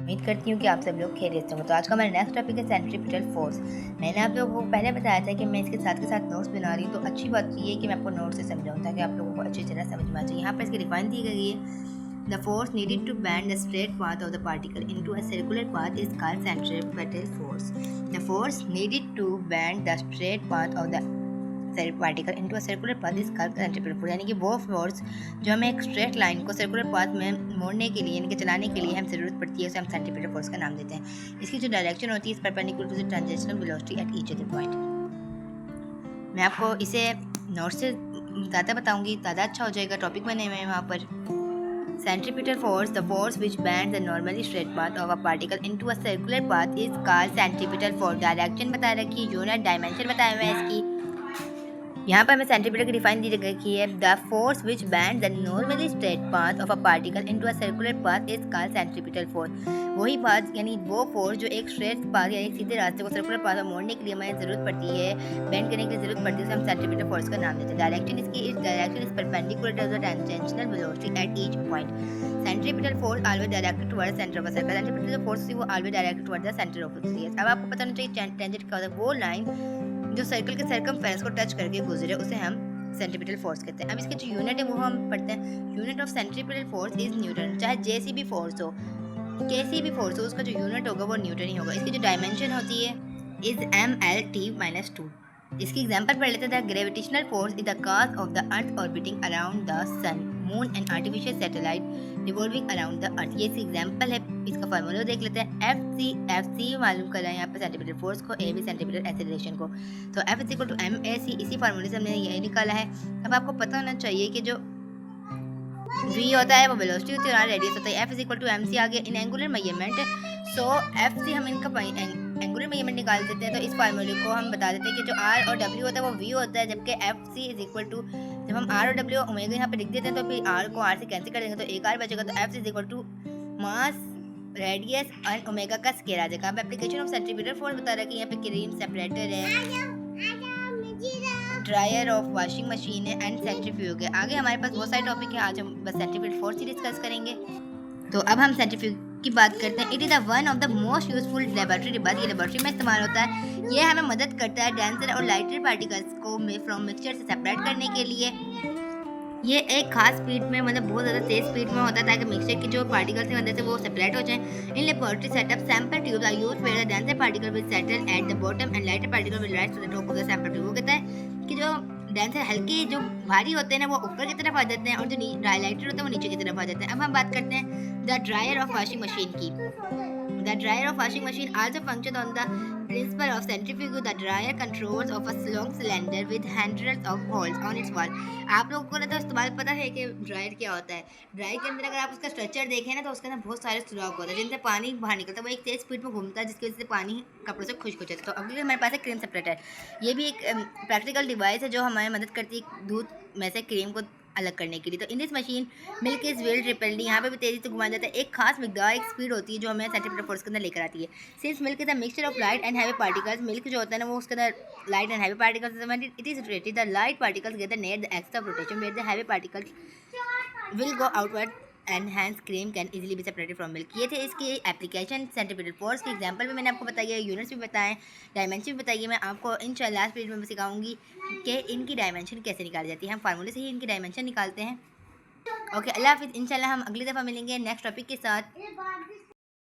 उम्मीद करती हूँ कि आप सब लोग खैरियत से हों। तो आज का हमारा नेक्स्ट टॉपिक है सेंट्रीपिटल फोर्स। मैंने आप लोगों को पहले बताया था कि मैं इसके साथ नोट्स बना रही हूँ, तो अच्छी बात ये है कि मैं आपको नोट्स से समझाऊँ ताकि आप लोगों को अच्छी तरह समझ में आ जाए। यहाँ पर इसकी डिफाइन दी गई है, the force needed to bend the straight path of the particle into a circular path is called centripetal force. The force needed to bend the straight path of the particle into a circular path is called centripetal force. यानी कि वो force जो हमें एक straight line को circular path में मोड़ने के लिए यानी कि चलाने के लिए हमें ज़रूरत पड़ती है, उसे हम सेंट्रीपिटल फोर्स का नाम देते हैं। इसकी जो डायरेक्शन होती है is perpendicular to the transitional velocity at each other point. मैं आपको इसे नोट से ज़्यादा बताऊंगी, ज़्यादा अच्छा हो जाएगा। टॉपिक बने हुए हैं वहाँ पर। Centripetal force, the force which bends the normally straight path of a particle into a circular path is called centripetal force. Direction बता रखी है, यूनिट डायमेंशन बताया हुआ है इसकी। यहाँ पर हमें सेंटीमीटर की डिफाइन दी गई है, the force which band the normally straight path of a particle into a circular path is called centripetal force. वही बात यानी वो फोर्स जो एक स्ट्रेट पाथ यानी सीधे रास्ते को सर्कुलर पाथ में मोड़ने के लिए हमें जरूरत पड़ती है, बेंड करने की जरूरत पड़ती है, उसे हम सेंट्रीपिटल फोर्स का नाम देते हैं। डायरेक्शन इसकी इस direction is perpendicular to the tangential velocity at each point. Centripetal force always directed toward center of a circle. Centripetal जो फोर्स थी वो always directed toward the center of the circle. अब आपको पता होना चाहिए टेंजेंट क्या होता है। वो लाइन जो सर्कल के सरकमफेरेंस को टच करके गुजरे उसे हम सेंट्रीपिटल फोर्स कहते हैं। अब इसके जो यूनिट है वो हम पढ़ते हैं। Unit of centripetal force is Newton. चाहे जैसी भी फोर्स हो, कैसी भी फोर्स हो, उसका जो यूनिट होगा वो न्यूटन ही होगा। इसकी जो डायमेंशन होती है इज mlt-2। इसकी एग्जांपल पढ़ लेते हैं। The gravitational force is the cause of the earth orbiting around the sun, moon and artificial satellite revolving around the earth. ये इसकी एग्जांपल है। इसका फार्मूला देख लेते हैं। एफ सी मालूम करा है यहाँ पे सेंटीमीटर फोर्स को, ए बी सेंटीमीटर एक्सेलरेशन को। तो F is equal to M A C, इसी फार्मूले से हमने यही निकाला है। अब आपको पता होना चाहिए कि जो v होता है वो वेलोसिटी होती है और रेडियस होता है। f is equal to M C आ गया in angular measurement. So F से हम इनका एंगुलर मेजरमेंट निकाल देते हैं। तो इस फार्मूले को हम बता देते हैं कि जो r और w होता है वो v होता है, जबकि F C is equal to, जब हम r और w ओमेगा यहाँ पे लिख देते हैं तो फिर r को r से कैंसिल कर देंगे तो एक r बचेगा। तो f is equal to mass radius and omega का स्क्वायर आ जाएगा। अब एप्लीकेशन ऑफ सेंट्रीपिटल फोर्स बता रहा है कि यहाँ पे क्रीम सेपरेटर है, ड्रायर ऑफ वॉशिंग मशीन है एंड सेंट्रीफ्यूग है। आगे हमारे पास बहुत सारे टॉपिक है, आज हम बस सेंट्रीपिटल फोर्स ही डिस्कस करेंगे। तो अब हम सेंट्रीफ्यूग की बात करते हैं। It is one of the most useful laboratory device. ये लेबोरेटरी में इस्तेमाल होता है। ये हमें मदद करता है डेंसर और लाइटर पार्टिकल्स को फ्रॉम मिक्सचर से सेपरेट करने के लिए। ये एक खास स्पीड में, मतलब बहुत ज़्यादा तेज स्पीड में होता है ताकि मिक्सचर के जो पार्टिकल्स हैं अंदर से वो सेपरेट हो जाएं। In laboratory setup sample tubes are used where the denser particle will settle at the bottom and lighter particle will rise to the top of the sample tube. वो कहता है कि जो डेंसर हल्के जो भारी होते हैं ना वो ऊपर की तरफ आ जाते हैं और जो लाइटर होते हैं वो नीचे की तरफ आ जाते हैं। अब हम बात करते हैं the dryer of washing machine की। The dryer of washing machine also functions on the principle of centrifuge. The dryer controls of a long cylinder with hundreds of holes on its wall. आप लोगों को ना तो इस्तेमाल पता है कि ड्रायर क्या होता है। ड्रायर के अंदर अगर आप उसका स्ट्रक्चर देखें ना तो उसके अंदर बहुत सारे सुराख होते हैं जिनसे पानी बाहर निकलता है। वो एक तेज स्पीड में घूमता है जिसकी वजह से पानी कपड़ों से खुश्क हो जाता है। तो अगले हमारे पास है क्रीम सेपरेटर। ये भी एक प्रैक्टिकल डिवाइस है जो हमारी मदद करती है दूध में से क्रीम को अलग करने के लिए। तो in this machine milk is well repelling. यहाँ पे भी तेजी से घुमाया जाता है। एक खास मिकदार एक स्पीड होती है जो हमें सेंटीमीटर फोर्स के अंदर लेकर आती है। Since milk is a mixture of light and heavy particles, milk जो होता है ना वो उसके अंदर light and heavy particles, it is rotated the light particles get the net the axis of rotation where the heavy particles will go outward and hence cream can easily be separated from milk। ये थे इसकी application. Centimetre force की example भी मैंने आपको बताई है, units भी बताएं, डायमेंशन भी बताइए। मैं आपको इंशाल्लाह लास्ट पीरियड में सिखाऊंगी कि इनकी डायमेंशन कैसे निकाली जाती है। हम फार्मूले से ही इनकी डायमेंशन निकालते हैं। ओके, अल्लाह हाफिज़। इंशाल्लाह हम अगली दफ़ा मिलेंगे नेक्स्ट टॉपिक के साथ।